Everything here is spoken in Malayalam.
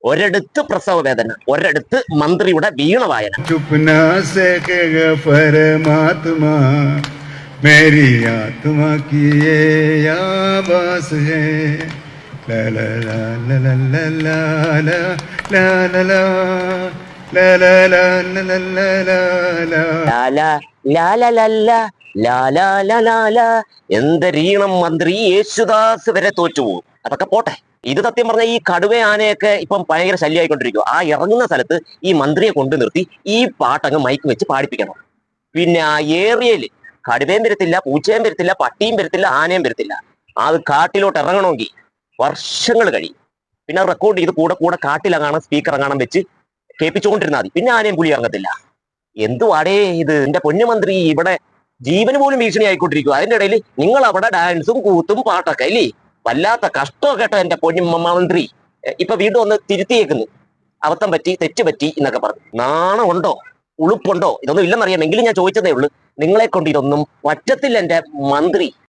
ഒരിടത്ത് പ്രസവ വേദന, ഒരിടത്ത് മന്ത്രിയുടെ വീണ വായന. मेरी आत्मा की ये आवाज़ है ला ला ला ला ला ला ला ला ला ला ला ला ला ला ला ला ला ला. എന്തരീണം മന്ത്രി യേശുദാസ് വരെ തോറ്റുപോകും. അതൊക്കെ പോട്ടെ. ഇത് സത്യം പറഞ്ഞാൽ ഈ കടുവ ആനയൊക്കെ ഇപ്പം ഭയങ്കര ശല്യമായിക്കൊണ്ടിരിക്കും. ആ ഇറങ്ങുന്ന സ്ഥലത്ത് ഈ മന്ത്രിയെ കൊണ്ടു നിർത്തി ഈ പാട്ടങ്ങ് മൈക്ക് വെച്ച് പാടിപ്പിക്കണം. പിന്നെ ആ ഏറിയയില് കടുവയും വരത്തില്ല, പൂച്ചയും വരത്തില്ല, പട്ടിയും വരത്തില്ല, ആനയും വരത്തില്ല. അത് കാട്ടിലോട്ട് ഇറങ്ങണമെങ്കിൽ വർഷങ്ങൾ കഴിയും. പിന്നെ റെക്കോർഡ് ചെയ്ത് കൂടെ കൂടെ കാട്ടിലങ്ങാണം സ്പീക്കർ അങ്ങാണം വെച്ച് കേൾപ്പിച്ചുകൊണ്ടിരുന്നാൽ മതി. പിന്നെ ആനയും പുലി ഇറങ്ങത്തില്ല. എന്തുവാടേ ഇത്? എന്റെ പൊന്നുമന്ത്രി ഇവിടെ ജീവന് പോലും ഭീഷണി ആയിക്കൊണ്ടിരിക്കും. അതിന്റെ ഇടയിൽ നിങ്ങൾ അവിടെ ഡാൻസും കൂത്തും പാട്ടൊക്കെ അല്ലേ? വല്ലാത്ത കഷ്ടമൊക്കെ കേട്ടോ എന്റെ പൊന്നുമന്ത്രി. ഇപ്പൊ വീണ്ടും ഒന്ന് തിരുത്തിയേക്കുന്നു. അബദ്ധം പറ്റി, തെറ്റ് പറ്റി എന്നൊക്കെ പറഞ്ഞു. നാണമുണ്ടോ, ഉളുപ്പുണ്ടോ? ഇതൊന്നും ഇല്ലെന്നറിയാം. എങ്കിലും ഞാൻ ചോദിച്ചതേ ഉള്ളൂ. നിങ്ങളെ കൊണ്ട് ഇതൊന്നും പറ്റത്തില്ല എന്റെ മന്ത്രി.